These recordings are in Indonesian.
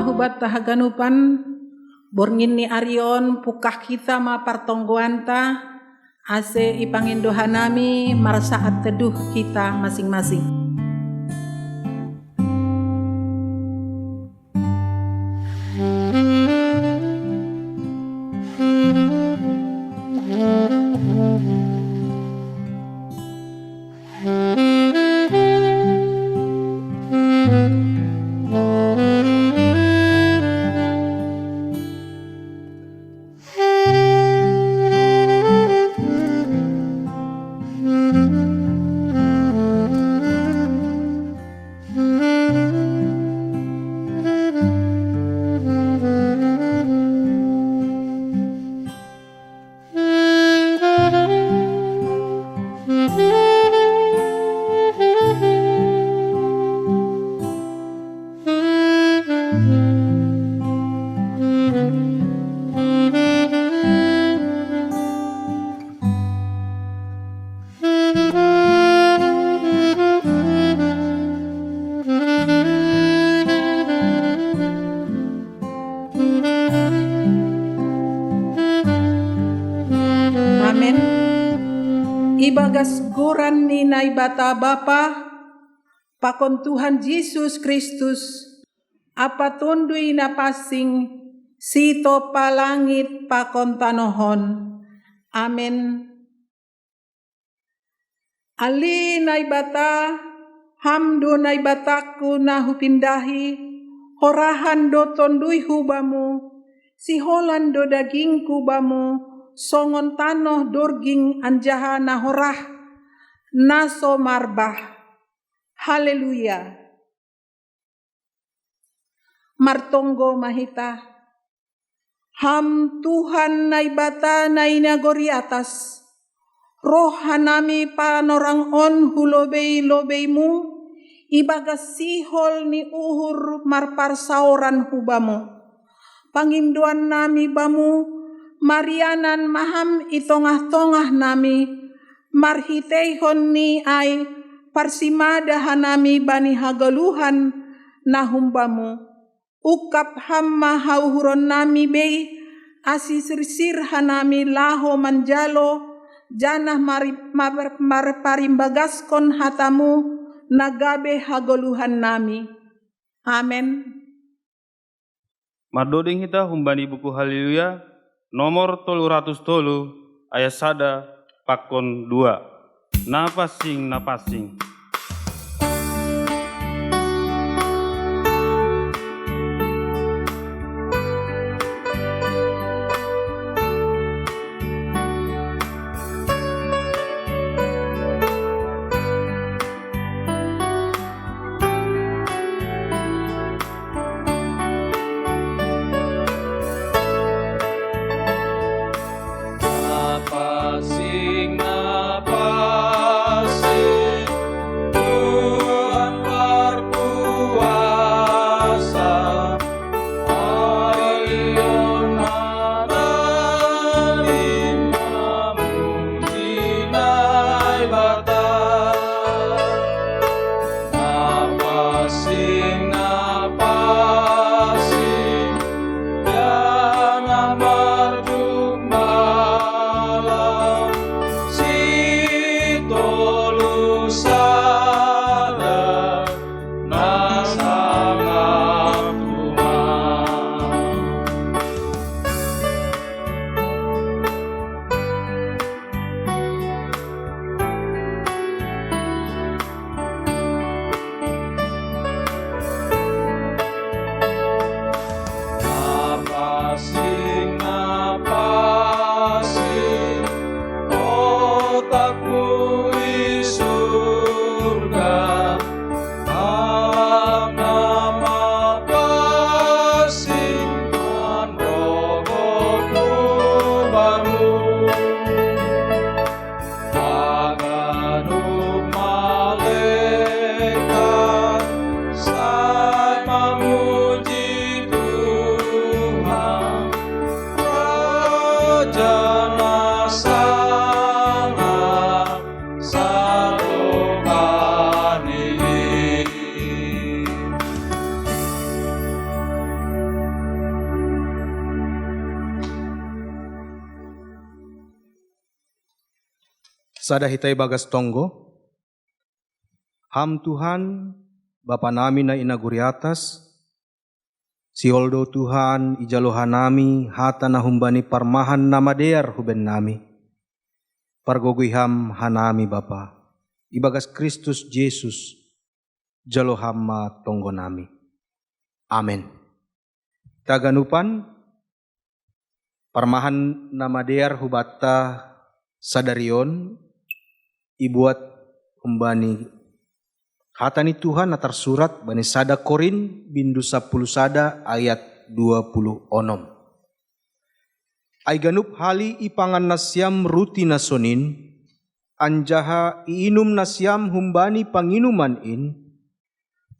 mahubat tahaganupan borngin ni Arion pukah kita ma partonggoanta ase ipangindohanami marasaat teduh kita masing-masing. Amin. Ibagas goran ni naibata Bapa, pakon Tuhan Yesus Kristus, apa tundui napasing, sito palangit pakon tanohon. Amin. Ali naibata, hamdo naibataku nahupindahi, horahan do tondui hubamu, si holan do dagingku bamu, songon tanoh dorging anjaha nahorah naso marbah. Haleluya. Martonggo mahita. Ham Tuhan naibata nainagori atas. Roh hanami panorang on hulobei-lobeimu. Ibagas sihol ni uhur marparsauran hubamu. Panginduan nami bamu. Marianan maham itongah-tongah nami, marhiteihon ni ay parsimada hanami bani hagaluhan nahumbamu. Ukap hamma hauhuron nami bei, asisirsir hanami laho manjalo, janah marparimbaгаskon hatamu, nagabe hagaluhan nami. Amen. Mardoding kita humbani buku Haleluya, nomor 303 ayat sada pakon 2. Napasing. Sada hitai bagas tonggo. Ham Tuhan, Bapa nami na inaguri atas, sioldo Tuhan ijalohan nami, hata na humbani parmahan nama dear huben nami. Pargogui ham hanami Bapa, ibagas Kristus Yesus, jaloham ma tonggo nami. Amen. Taganupan, parmahan nama dear hubata sadarion, ibuat humbani hatani Tuhan atar surat bani sada Korin bindu 10 sada ayat 20 onom. Ay ganup hali ipangan nasyam ruti nasonin, anjaha iinum nasyam humbani panginuman in,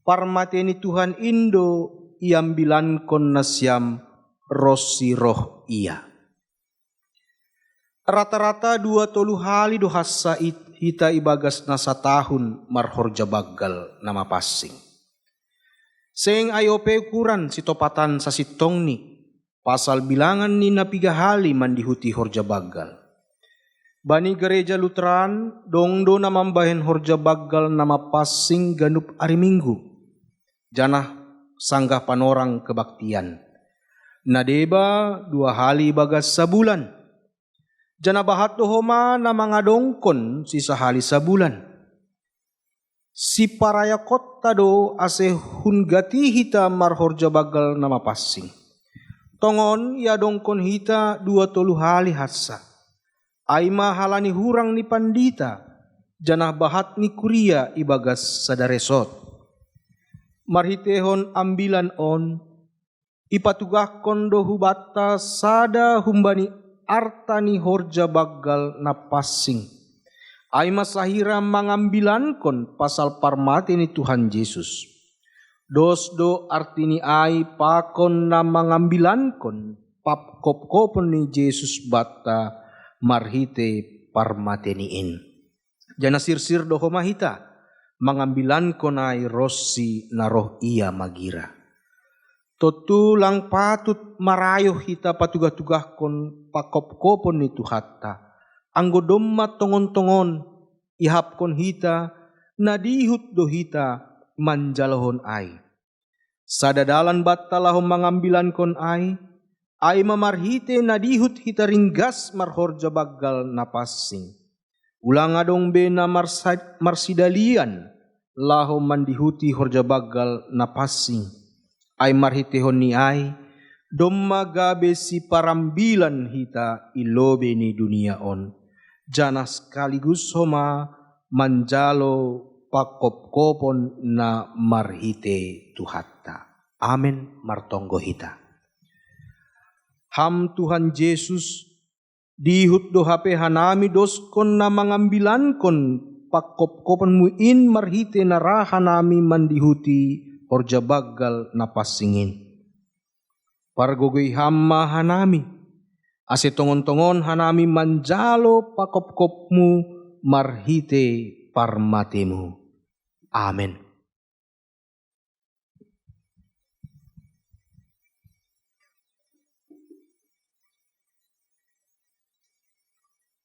parmateni Tuhan Indo iambilan kon nasyam rosi roh iya. Rata-rata 2 hali dohasa hita ibagas nasa tahun marhorja baggal nama passing. Seng ayope ukuran sitopatan sa sitong ni, pasal bilangan ni na 3 hali mandihuti horja baggal. Bani gereja Lutheran dongdo na mambahen horja baggal nama passing ganup ari Minggu. Janah sanggah panorang kebaktian. Nadeba 2 hali bagas sabulan. Jana bahat dohoma na mga dongkon sisa hali sabulan. Si paraya kotta do ase hungati hita marhorja bagal nama passing. Tongon ya dongkon hita 2 hali hassa. Ay mahalani hurang ni pandita. Janah bahat ni kuria ibagas sadaresot. Marhitehon ambilan on. Ipatugah kondo hubata sada humbani artani horja baggal na passing. Ay masahira mangambilan kon pasal parmati ni Tuhan Yesus. Dosdo artini ay pakon na mangambilan kon papkop-kopon ni Yesus bata marhite parmateniin. Jana sirsir do homahita mangambilan kon ay rossi na roh iya magira. Totulang patut marayo hita patugah-tugah kon pakop-kopon ni Tuhatta. Anggo domma tongon-tongon ihap kon hita nadihut do hita manjalohon ay. Sadadalan batalahom mangambilan kon ay mamarhite nadihut hita ringgas marhorja baggal na passing. Ulang adong be na marsidalian lahom mandihuti horja baggal na passing. Ay marhitehon ni ay, domma gabe si parambilan hita ilobe ni dunia on. Jana sekaligus homa manjalo pakop-kopon na marhite Tuhatta. Amen martonggo hita. Ham Tuhan Yesus, dihut do hape hanami doskon na mangambilan kon pakop-kopon muin marhite na rahanami mandihuti horja baggal na passingin. Pargogoy hamma hanami, ase tongon-tongon hanami manjalo pakop-kopmu marhite parmatemu. Amen.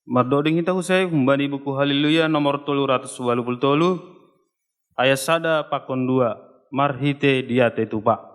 Mardoding kita usai kembali buku Haleluya nomor 323 ayat sada pakon 2. Marhite diate tupak.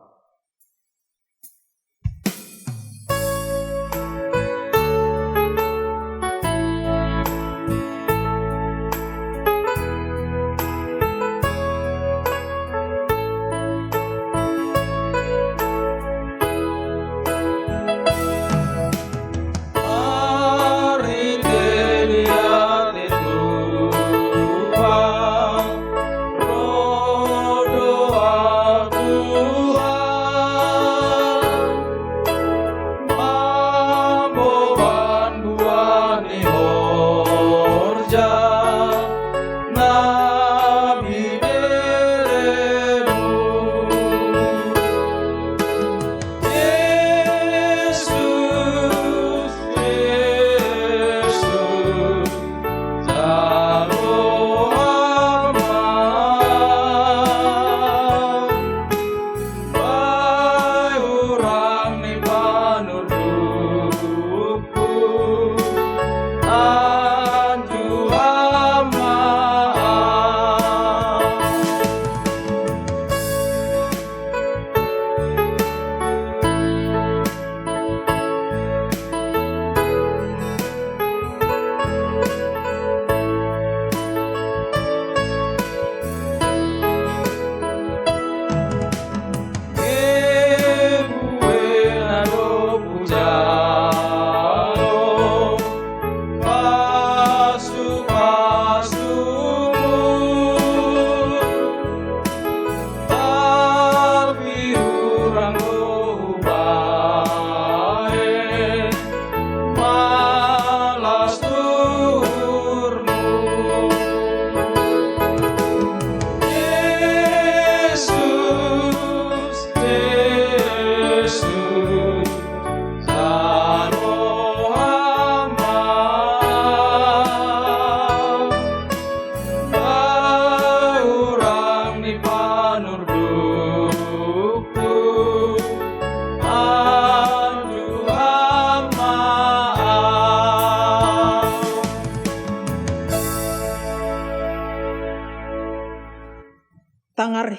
Tuhan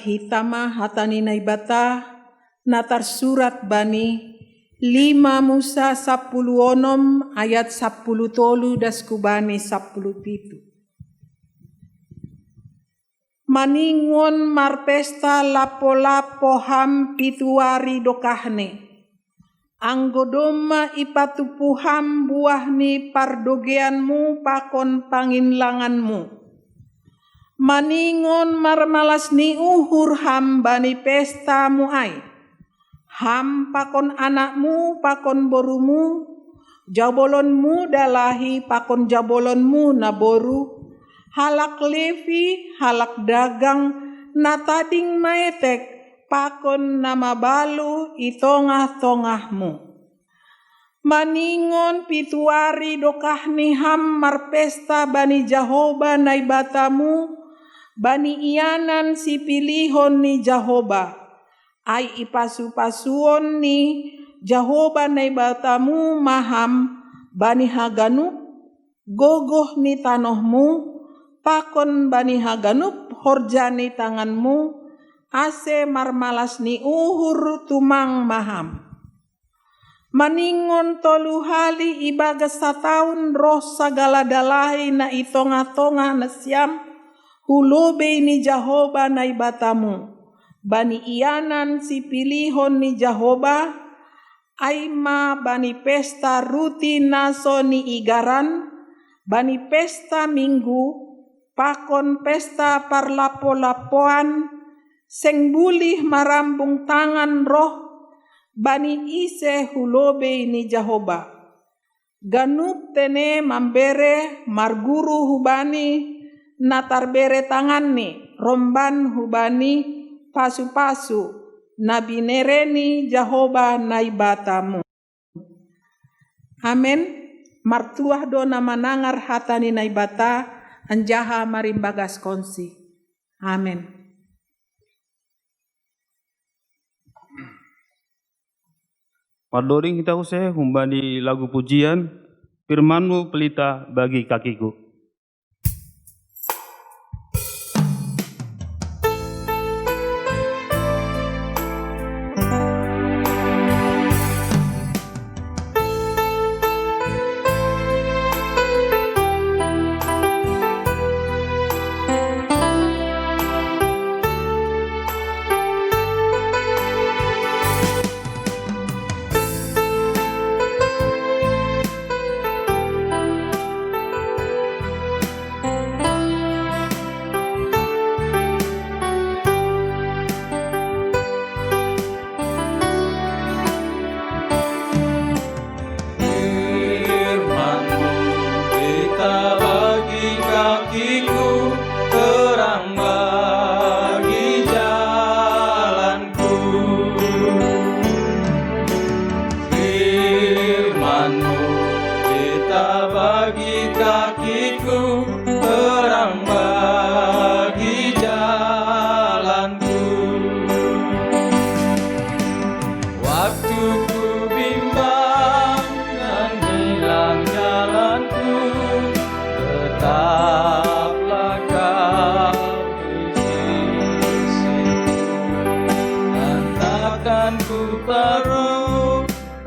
hitama hatani naibata natar surat bani 5 Musa 10 ayat 10 tolu daskubani 10 maningon marpesta lapo-lapo ham pituari dokahne anggodoma ipatupuham buahni pardogeanmu pakon panginlanganmu maningon marmalas ni uhur ham bani pesta muai ham pakon anakmu pakon borumu jabolonmu dalahi pakon jabolonmu naboru halak levi halak dagang natading maetek pakon nama balu itongah-tongahmu maningon pituari dokahni ham marpesta bani Jahoba naibatamu bani ianan si pilihon ni Jahoba ai ipasu-pasuon ni Jahoba naibatamu maham bani Haganup gogoh ni tanohmu pakon bani Haganup horjani tanganmu ase marmalas ni uhur tumang maham maningon tolu hali ibagas sataun roh sagala dalahi na itonga-tonga na siam hulobe ni Jahoba naibatamu bani ianan si pilihon ni Jahoba aima bani pesta ruti naso ni igaran bani pesta minggu pakon pesta parlapo-lapoan seng bulih marambung tangan roh bani ise hulobe ni Jahoba ganup tene mambere marguru hubani natar bere tanganni romban hubani pasu-pasu nabi nereni Jahoba naibatamu amen martuah dona manangar hatani naibata anjaha marimbagas konsi amen. Mardoring kita usai humbani lagu pujian firmanmu pelita bagi kakiku.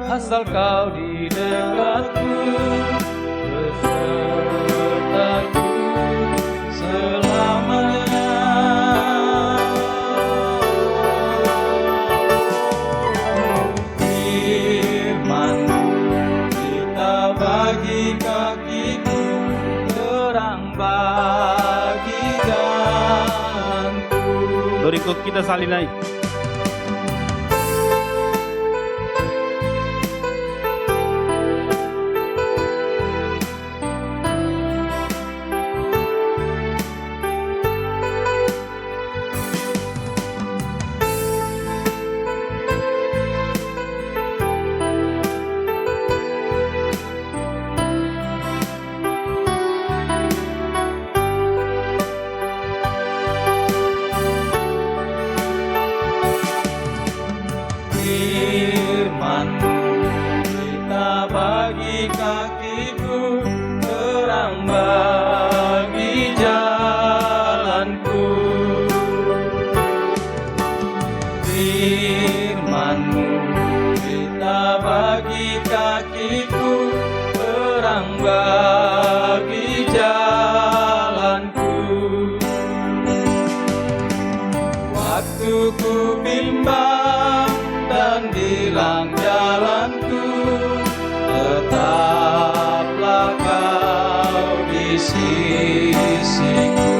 Asal kau di dekatku, besertaku selamanya. Firman-Mu kita bagi kakiku, terang bagi jalanku. Berikut kita salin naik. Firman-Mu kita bagi kakiku, terang bagi jalanku. firman-Mu, berita bagi kakiku, terang bagi jalanku. Waktu ku bimbang dan hilang jalanku, tetaplah Kau di sisiku.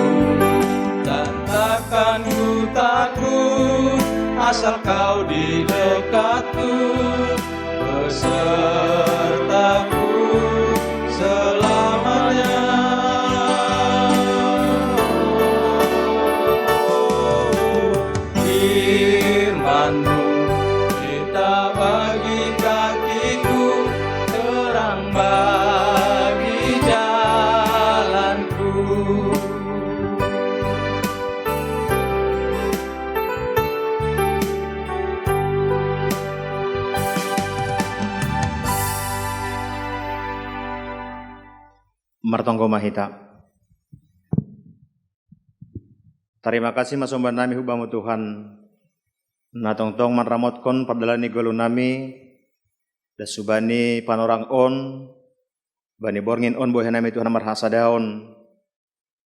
Dan takkan ku takut, asal Kau di dekatku, besertaku selamanya. Firman-Mu, berita bagi kakiku, terang bagi jalanku. Martongko mahita. Terima kasih masomban nami hubamu Tuhan. Natongtong manramotkon pardalani golu nami. Dasubani panorang on. Bani borngin on bohe nami Tuhan marhasa daun.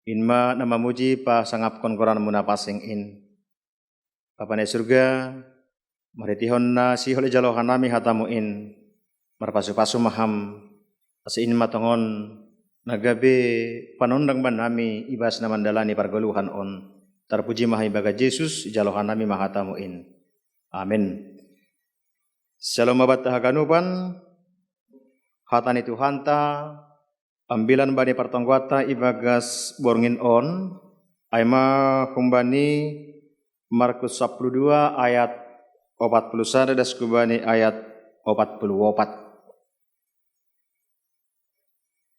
Inma nama muji pa sangapkon koran munapasing in. Papane surga. Maritihon na sihol jalohan nami hatamu in. Marpasu-pasu maham. Asiin matongon. Nagabe panondang ban nami ibas na mandalani pargoluhan on. Terpuji maha ibaga Yesus jalohan nami mahatamuin. Amin. Shalom abat tahaganupan. Hatani Tuhanta. Ambilan bani pertonggwata ibagas borngin on. Aima humbani Markus 12 ayat 41 das kubani ayat 44.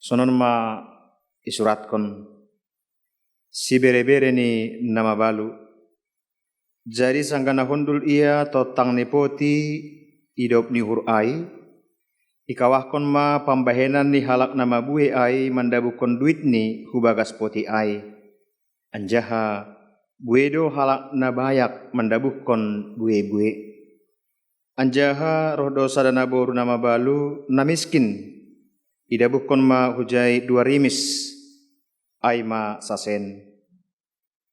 Sonon ma isuratkan si bere-bere ni nama balu. Jadi sanggana hundul ia totang nepoti idop ni hurai. Ikawahkon ma pambahenan ni halak nama bue ai mandabukon duit ni hubagas poti ai. Anjaha buedo halak na bayak mandabukon bue-bue. Anjaha roh dosa dan naboru nama balu na miskin. Ida bukon ma hujai 2 rimis ai ma sasen.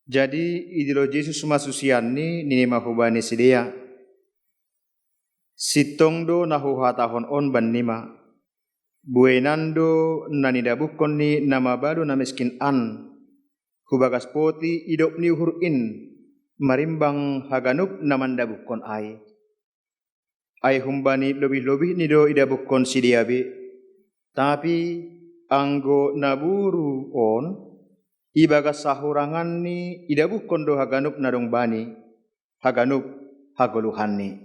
Jadi idilo Yesus masusian ni nini mahubani sidea. Sitong do nahuha tahon on ban nima. Buenando nanida bukon ni nama balu na miskin an. Hubagas poti idop ni hurin marimbang haganup namanda bukon ai. Ai humbani lebih-lebih nido ida bukon sidea be. Tapi anggo naburu on ibagas sahurangan ni idabukon do haganup nadong bani haganup hagoluhan ni.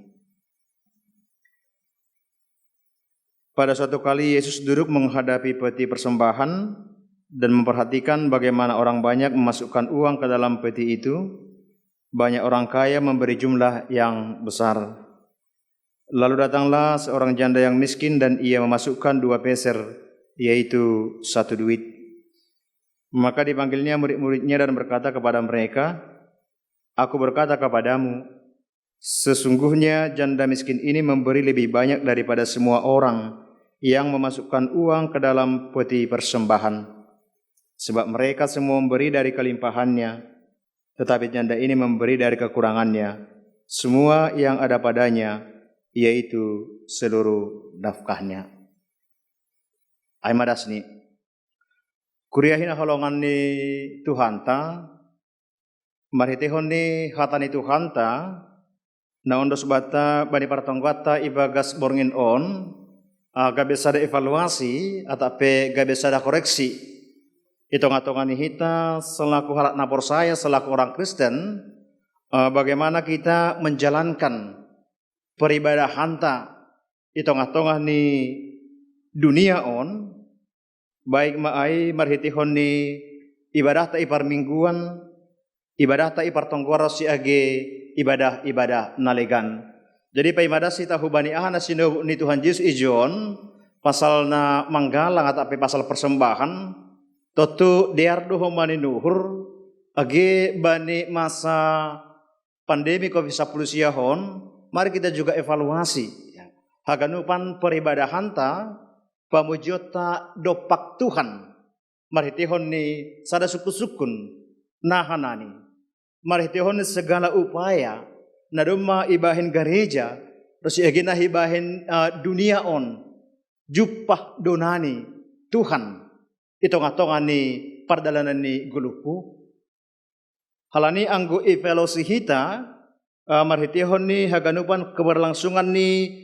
Pada suatu kali Yesus duduk menghadapi peti persembahan dan memperhatikan bagaimana orang banyak memasukkan uang ke dalam peti itu. Banyak orang kaya memberi jumlah yang besar. Lalu datanglah seorang janda yang miskin dan ia memasukkan 2 peser, yaitu 1 duit. Maka dipanggilnya murid-muridnya dan berkata kepada mereka, Aku berkata kepadamu, sesungguhnya janda miskin ini memberi lebih banyak daripada semua orang yang memasukkan uang ke dalam peti persembahan. Sebab mereka semua memberi dari kelimpahannya, tetapi janda ini memberi dari kekurangannya, semua yang ada padanya, yaitu seluruh nafkahnya. Aimadas ni kuriahin holongan ni Tuhanta marhitehon ni hatani Tuhanta na ondos bata bani partonggwata ibagas borngin on gabe sada evaluasi atape gabe sada koreksi hitung-hitungan ni hita selaku halak napor saya selaku orang Kristen bagaimana kita menjalankan peribadahan ta itong-atongah ni dunia on baik maai marhitihon ni ibadah ta ipar mingguan ibadah ta ipar tonggoro si age ibadah nalegan. Jadi paimadah si tahu bani ahana sino ni Tuhan Yesus ijon pasal na manggalang atape pasal persembahan totu diardo homani nuhur age bani masa pandemi COVID-19 siahon, mari kita juga evaluasi. Haganupan peribadahan ta, pamujota dopak Tuhan. Mari tihon ni sada suku-sukun nahanani. Mari tihon ni segala upaya na duma ibahin gereja, terus agina ibahin dunia on, jupah donani Tuhan. Itu ngatongan ni pardalanan ni gulupu. Halani anggo evaluasi hita, mari tihon ni haganupan keberlangsungan ni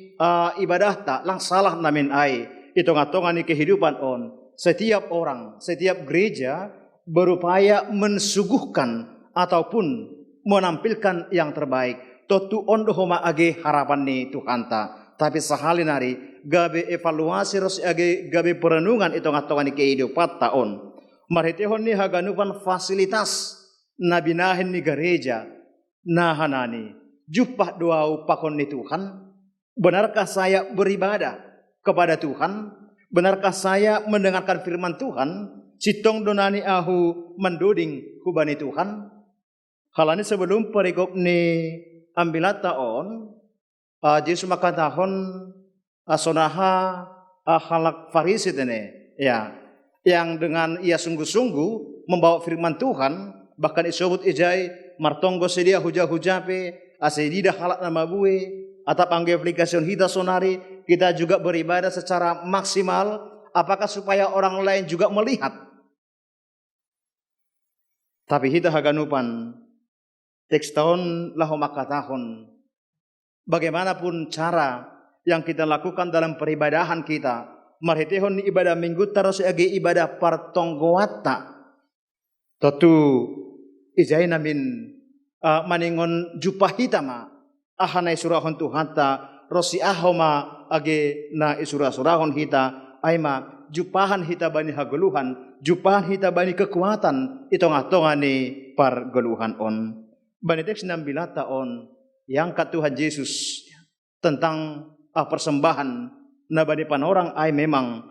ibadah tak lang salah namin ay itu ngatongan ni kehidupan on. Setiap orang, setiap gereja berupaya mensuguhkan ataupun menampilkan yang terbaik. Totu ondo homa age harapan ni Tuhan ta. Tapi sahalin hari gabe evaluasi ros age gabe perenungan itu ngatongan ni kehidupan ta on. Marhetehon ni haganupan fasilitas nabinahin ni gereja nahanani. Jupah doa pakon ni Tuhan. Benarkah saya beribadah kepada Tuhan? Benarkah saya mendengarkan firman Tuhan? Sitong donani ahu menduding kubani Tuhan? Halani sebelum perikop ni ambilata on, Yesus makatahon sonaha halak Farisi tene, ya, yang dengan ia sungguh-sungguh membawa firman Tuhan, bahkan disebut ijai martonggo sedia huja-hujape, asedida halak nama bue. Atau panggil aplikasi hita sonari, kita juga beribadah secara maksimal. Apakah supaya orang lain juga melihat? Tapi hita haganupan teks tahun lahu makatahun. Bagaimanapun cara yang kita lakukan dalam peribadahan kita, marhetehon ibadah minggu terus agi ibadah partonggoata. Tentu ijai namin maningon jupah hitama. Ahanai surahon Tuhan ta rosi ahoma age na isurah-surahon hita aima jupahan hita bani hageluhan, jupahan hita bani kekuatan itu ngatongan ni pargeluhan on. Bani teks 6 on yang kat Tuhan Yesus tentang persembahan na bani panorang ay memang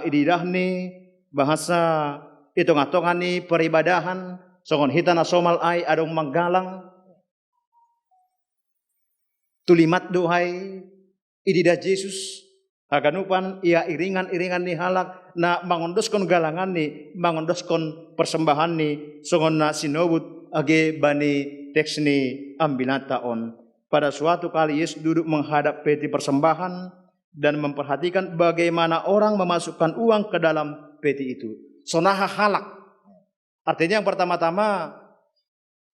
ididah ni bahasa itu ngatongan ni peribadahan songon hita na somal ay adong manggalang tulimat dohai ididah Yesus haganupan ia iringan-iringan ni halak na mangondoskon galangan ni mangondoskon persembahan ni songon na sinobut age bani teks ni ambilata on. Pada suatu kali Yesus duduk menghadap peti persembahan dan memperhatikan bagaimana orang memasukkan uang ke dalam peti itu. Sonaha halak. Artinya yang pertama-tama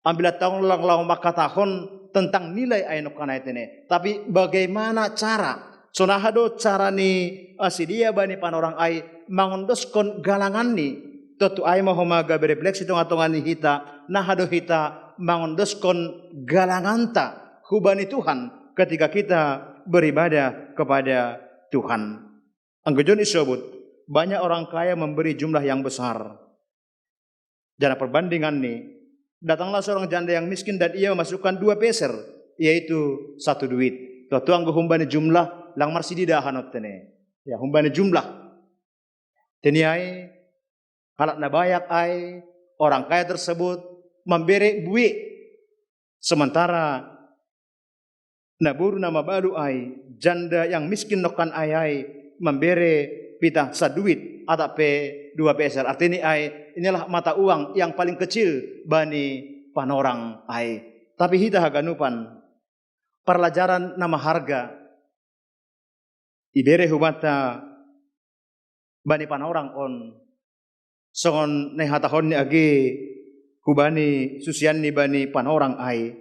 ambilat tahun lang makatahon tentang nilai ainok kana itene. Tapi bagaimana cara? Sonahado cara ni asidia bani panorang ai mangondoskon galangan ni. Totu ai mahoma gabe refleksi tong atongan ni hita. Nahado hita mangondoskon galanganta hubani Tuhan ketika kita beribadah kepada Tuhan. Anggejon disebut banyak orang kaya memberi jumlah yang besar. Jana perbandingan ni datanglah seorang janda yang miskin dan ia memasukkan 2 peser, yaitu 1 duit. Tuatu anggo humbani jumlah lang marsidi dahanot tene. Ya humbani jumlah. Teni ai halak na bayak ai orang kaya tersebut memberi buik. Sementara naburu nama baru ai janda yang miskin nokan ai memberi pita saduit atape 2 peser. Artinya ai inilah mata uang yang paling kecil bani panorang ai. Tapi hita haganupan pelajaran nama harga ibere hubata bani panorang on songon nehatahon ni agi kubani susian ni bani panorang ai.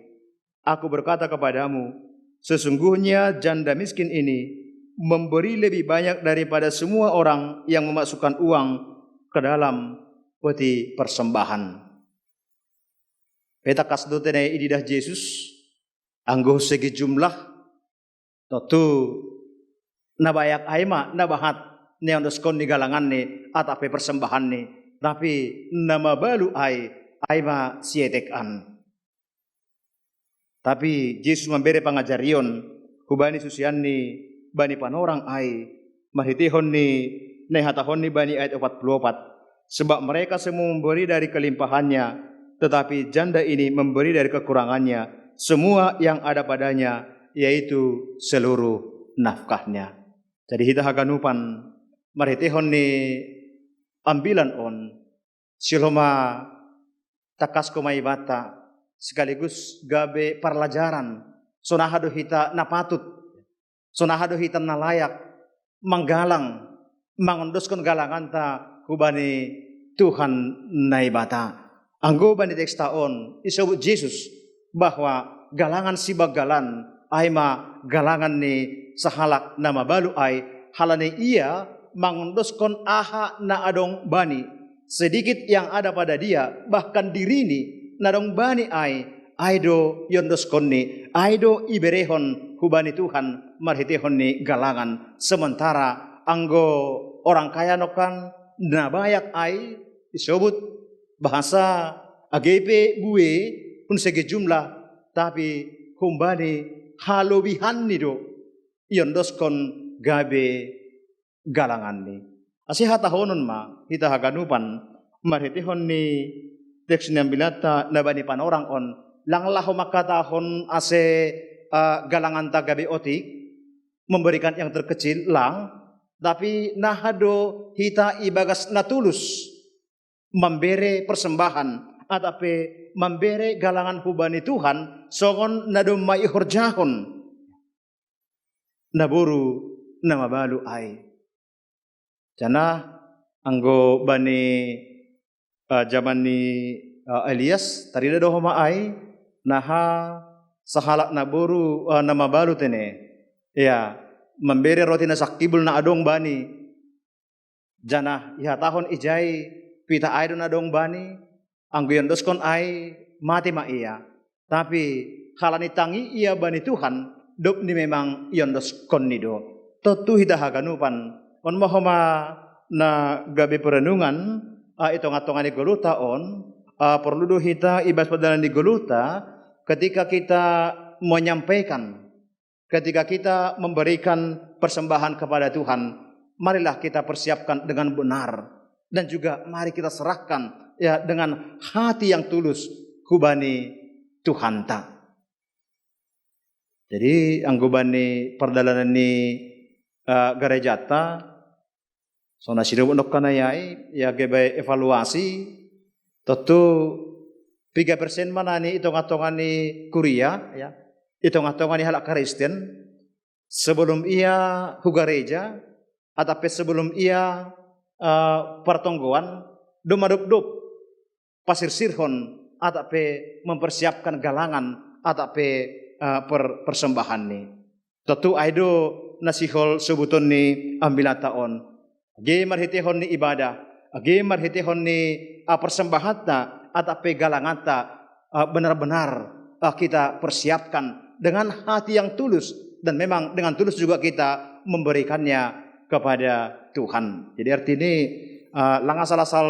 Aku berkata kepadamu, sesungguhnya janda miskin ini memberi lebih banyak daripada semua orang yang memasukkan uang ke dalam peti persembahan. Peta kasdo tene ididah Yesus anggo segi jumlah tentu nabayak aima nabahat neondoskon ni galangan ni atape persembahan ni tapi nama balu aima sietekan. Tapi Yesus memberi pengajarion hubani susian ni bani panorang ai mahitihon ni nehatahon ni bani ayat 44 sebab mereka semua memberi dari kelimpahannya tetapi janda ini memberi dari kekurangannya semua yang ada padanya, yaitu seluruh nafkahnya. Jadi hita haganupan maritihon ni ambilan on siloma takas kumay bata sekaligus gabe parlajaran sonahado hita napatut, sonahado hita nalayak manggalang mangondoskan galangan ta hubani Tuhan naibata. Anggo bani teks taon isebut Yesus bahwa galangan si bagalan ay ma galangan ni sahalak na mabalu ay halane ia mangondoskan aha na adong bani sedikit yang ada pada dia, bahkan diri ni nadong bani ay aido yondoskon ni aido iberehon hubani Tuhan marhitehon ni galangan. Sementara anggo orang kaya nokan nabayak ay disebut bahasa AGP bue pun segi jumlah, tapi humbani halobihan ni do yondoskon gabe galangan ni. Asihata honon ma hita haganupan marhitihon ni teks nyambilata nabani panorang on langlaho makatahon ase galangan ta gabe otik memberikan yang terkecil lang, tapi nahado hita ibagas natulus membere persembahan atape membere galangan hubani Tuhan songon nado mai horjahon naburu nama balu ai. Jana anggo bani zaman ni Elias tarida doho maai naha sahalak naburu nama balu tene ya memberi roti na sakibul na adong bani jana ya tahun ijai pita aidon adong bani anggo yondoskon ai mati ma iya, tapi halani tangi ia bani Tuhan dop ni memang yondoskon ni do totu hita haganupan on mahoma na gabi perenungan itongatongan di Golgota on perlu do hita ibas padanan di Golgota ketika kita menyampaikan, ketika kita memberikan persembahan kepada Tuhan, marilah kita persiapkan dengan benar dan juga mari kita serahkan ya dengan hati yang tulus hubani Tuhan ta. Jadi anggobani perdalanan ni garejata sona sido untuk kanayai ya gebe evaluasi tentu 3% mana ni itongatongan ni kuria ya itongatongan ni halak Kristen sebelum ia hugareja atape sebelum ia pertonggoan domadop pasir sirhon atape mempersiapkan galangan atape persembahan ni tentu aido nasihol sebuton ni ambilata on age marhitehon ni ibadah age marhitehon ni persembahanna atape galanganta benar-benar kita persiapkan dengan hati yang tulus dan memang dengan tulus juga kita memberikannya kepada Tuhan. Jadi arti ini lang asal-asal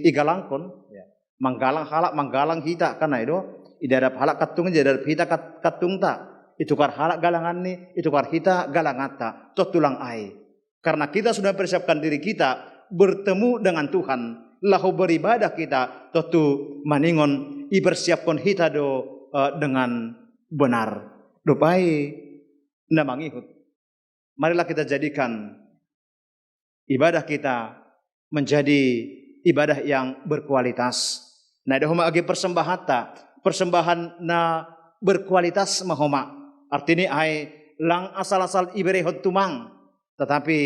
igalangkon ya. Manggalang halak manggalang hita kana itu idarap halak katung idarap hita katung ta itukar halak galangan ni itukar hita galangata totulang ai. Karena kita sudah persiapkan diri kita bertemu dengan Tuhan, lahu beribadah kita totu maningon ipersiapkan hita do dengan benar. Dupai namangihut. Marilah kita jadikan ibadah kita menjadi ibadah yang berkualitas. Nah, dahuma agi persembahan na berkualitas mahoma. Artinya ai lang asal-asal iberehot tumang, tetapi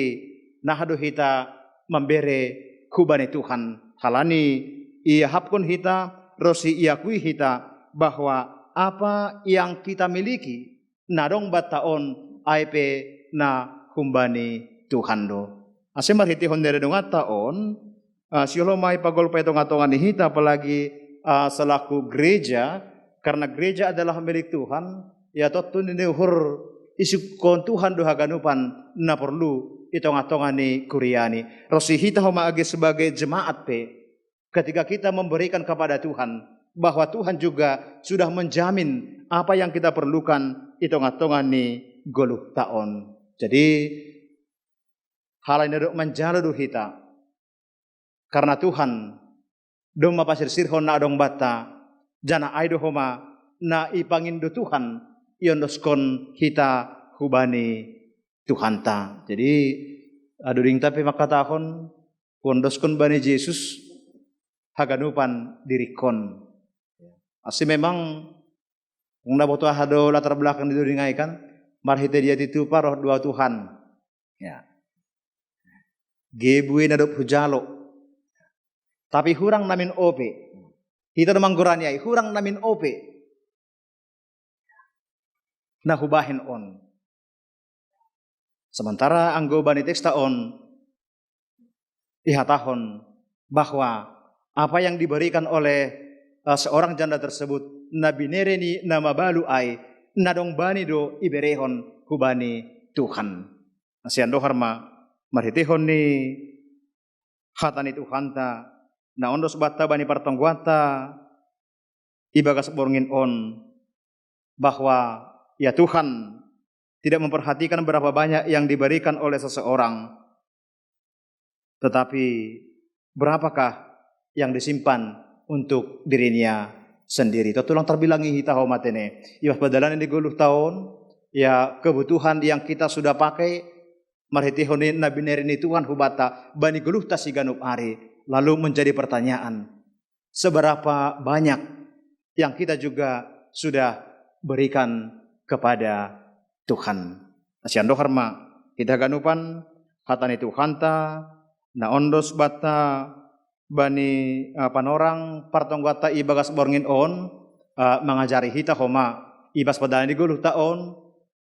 nahadu hita membere kubani Tuhan. Halani ia hapkon hita, rosi iakui hita bahwa apa yang kita miliki nadong bataon aipe na humbani Tuhan do. Asemar hiti hondere dongat taon siolo mai pagol pa itong atongan ni hita apalagi selaku gereja karena gereja adalah milik Tuhan ya totun ini uhur isukon Tuhan do haganupan na perlu itong atongan ni kuriani. Rosi hita homa age sebagai jemaat pe ketika kita memberikan kepada Tuhan bahwa Tuhan juga sudah menjamin apa yang kita perlukan itong-atongan ni goluh taon. Jadi hal ini menjaladu hita karena Tuhan doma pasir sirhon na adong bata jana aido homa na ipangindo Tuhan iondoskon hita hubani Tuhan ta. Jadi aduring tapi makatahon pondoskon bani Yesus haganupan dirikon. Asi memang kung naboto hado latar belakang diduringai kan marhite dia titupa roh dua Tuhan. Ya. Gebui nadop hujalo. Tapi hurang namin ope. Kita namang guraniai hurang namin ope. Nahubahin on. Sementara anggo bani teksta on ihatahon bahwa apa yang diberikan oleh seorang janda tersebut nabi nereni nama balu ai nadong bani do iberehon hubani Tuhan. Asian doharma marhitihon ni hatani Tuhan ta na ondos bata bani partongguata ibagas borngin on bahwa ya Tuhan tidak memperhatikan berapa banyak yang diberikan oleh seseorang, tetapi berapakah yang disimpan untuk dirinya sendiri. Tulang terbilangi hita homatene. Iwas badalan di 10 tahun, ya kebutuhan yang kita sudah pakai, marhitihonin nabi nerini Tuhan hubata, bani geluh tasiganup ari. Lalu menjadi pertanyaan, seberapa banyak yang kita juga sudah berikan kepada Tuhan. Asian doharma kita ganupan hatani Tuhan ta na ondos bata bani panorang partonggata ibagas borngin on mengajari hita homa ibas padani guluh taon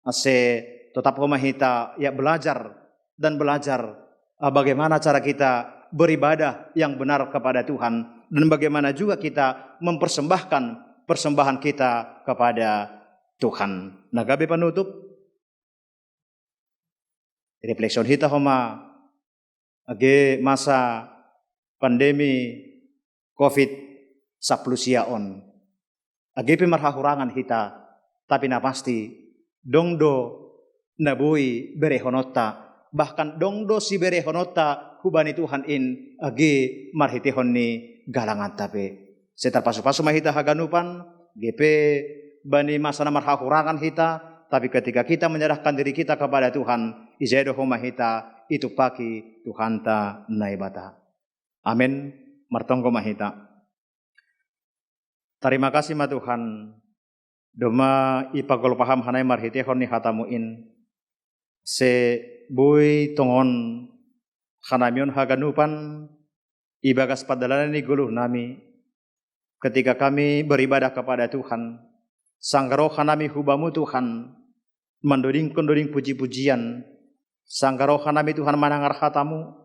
ase tetap homa hita ya belajar dan belajar bagaimana cara kita beribadah yang benar kepada Tuhan dan bagaimana juga kita mempersembahkan persembahan kita kepada Tuhan. Nah, gabi penutup reflection hita homa age masa pandemi COVID-19 on. Age pemarhahurangan hita tapi na pasti dongdo nabui berehonota bahkan dongdo si berehonota hubani Tuhan in age marhitihon ni galangan tapi setar pasu-pasu mahita haganupan GP bani masa na marhahurangan hita. Tapi ketika kita menyerahkan diri kita kepada Tuhan, izedo homa hita itu paki Tuhan ta naibata. Amin. Martonggo mahita. Terima kasih ma Tuhan. Doma ipagol paham hanai marhitehon ni hatamuin. Se boy tongon hanamion haganupan ibagas padalanan ni guluh nami. Ketika kami beribadah kepada Tuhan, sanggaro hanami hubamu Tuhan, mendoding puji-pujian, sanggaro hanami Tuhan manangar hatamu,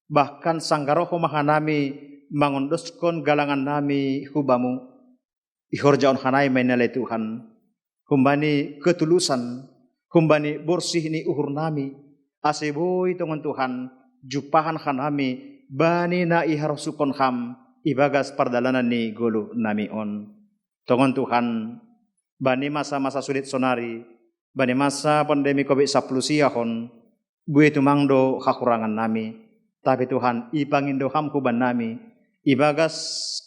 bahkan sanggaro mahanami mangondoskon galangan nami hubamu, ihorjaon hanai menele Tuhan, humbani ketulusan, humbani borsih ni uhur nami, aseboy tongon Tuhan, jupahan hanami, bani na iharusukon ham, ibagas pardalanan ni gulu nami on, tongon Tuhan, bani masa-masa sulit sonari, bani masa pandemi COVID-19 siahon, buih tumangdo hakurangan nami, tapi Tuhan ipangindo hamkuban nami, ibagas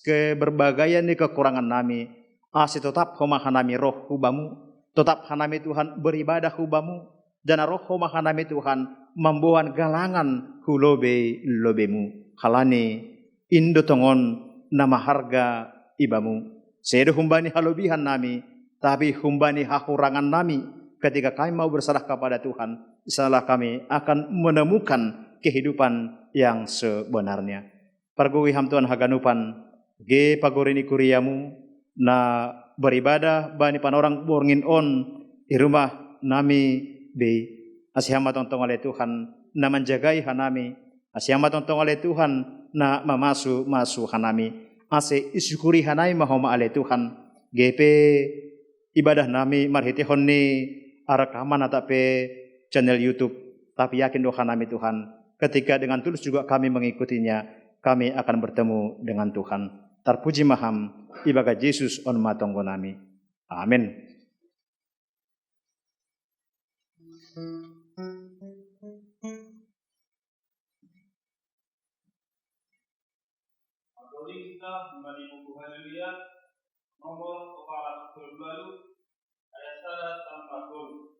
keberbagaian ni kekurangan nami, asi tetap homahan nami roh hubamu, tetap hanami Tuhan beribadah hubamu, dan roh homahan nami Tuhan membuat galangan lobemu, halani indo tongon nama harga ibamu, sedo humbani halobihan nami, tapi humbani hakurangan nami ketika kami mau berserah kepada Tuhan, insyaallah kami akan menemukan kehidupan yang sebenarnya. Pargui ham Tuhan haganupan ge pagorini kuriamu na beribadah bani panorang borngin on di rumah nami be asyama tontong oleh Tuhan na menjagai hanami, asyama tontong oleh Tuhan na mamasu hanami, ase isyukuri hanai mahoma oleh Tuhan GP ibadah nami marhitihon ni arakaman atape channel YouTube, tapi yakin doa nami Tuhan ketika dengan tulus juga kami mengikutinya, kami akan bertemu dengan Tuhan. Terpuji maham ibadah Yesus on matonggo nami. Amin. nomor kepala berbalu ayat 140.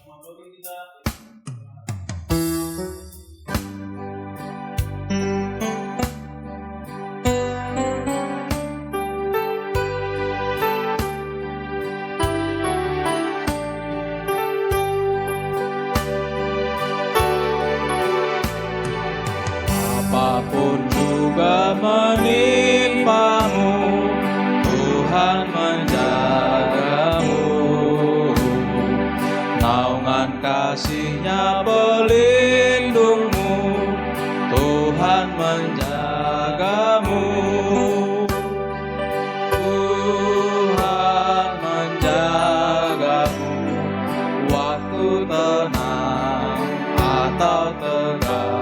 Teman-teman kita apapun juga menimpamu, Tuhan menjagamu. Naungan kasih-Nya pelindungmu, Tuhan menjagamu. Tuhan menjagamu waktu tenang atau tegang.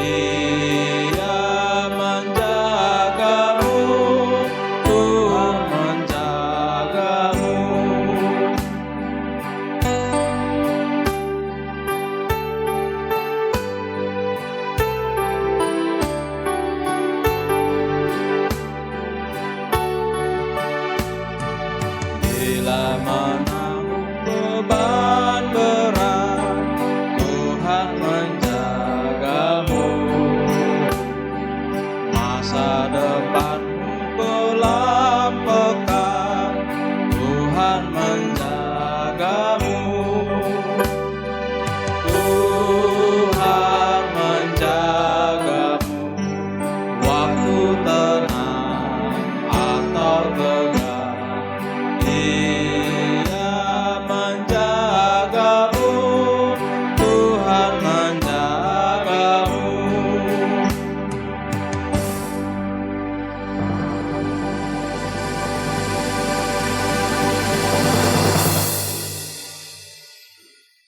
Dia menjagamu, Tuhan menjagamu. Bila menanggung beban berat, Tuhan menjagamu. Masa depanmu kelam pekat, Tuhan menjagamu. Tuhan menjagamu waktu tenang atau tegang. Dia menjagamu, Tuhan menjagamu.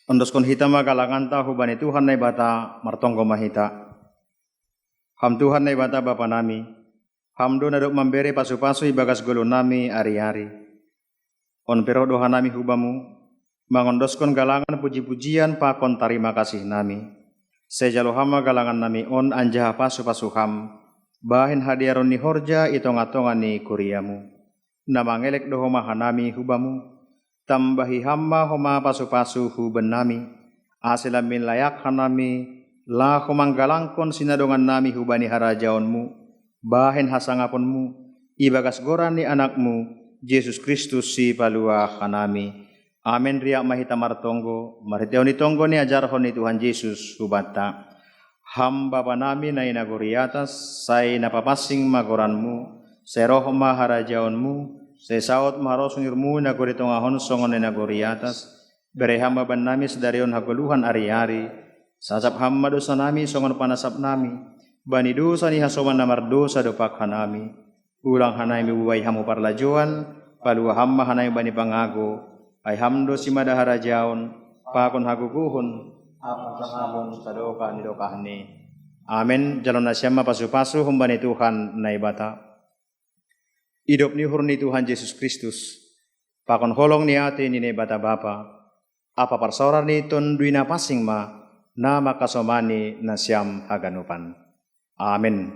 Ondoskon hita magalangan ta hubani Tuhan nai bata martonggo mahita. Ham Tuhan nai bata Bapa nami. Ham do nadok memberi pasu-pasu ibagas gulu nami ari-ari. On pero doha nami hubamu. Mangondoskon galangan puji-pujian pakon tarima kasih nami. Sejalo hama galangan nami on anjaha pasu-pasu ham. Bahin hadiaron ni horja itonga-tonga ni kuriamu. Namangelek doho mahanami hubamu. Tambahi hamba homa pasu-pasu huben nami. Asilamin layak hanami. La homanggalangkon sinadongan nami hubani harajaonmu. Bahen hasangaponmu. Ibagas goran ni anakmu. Yesus Kristus si palua hanami. Amin riak mahita martonggo. Mariteon ni tonggo ni ajarhon ni Tuhan Yesus hubata. Hamba panami na inagori atas. Say napapasing magoranmu. Seroh maharajaonmu. Sesaot maharosungirmu nagori tongahon songon ni nagori atas. Bere hamba ban nami sedarion hagoluhan ari-ari. Sasap hamba dosa nami songon panasap nami. Bani dosa ni hasoman namar dosa dopak hanami. Ulang hanai mibubai hamu parlajuan. Palua hamba hanai bani pangago. Ay hamdo si madahara jaon. Pakon haguguhon. Apang sabon sadoka ni dokahni. Amin. Jalon nasyama pasu-pasu humbani Tuhan naibata. Hidup ni hurni Tuhan Yesus Kristus. Pakon holong ni ate ni naibata Bapa. Apa parsorar ni ton duina pasing ma. Nama kasomani nasyam haganupan. Amin.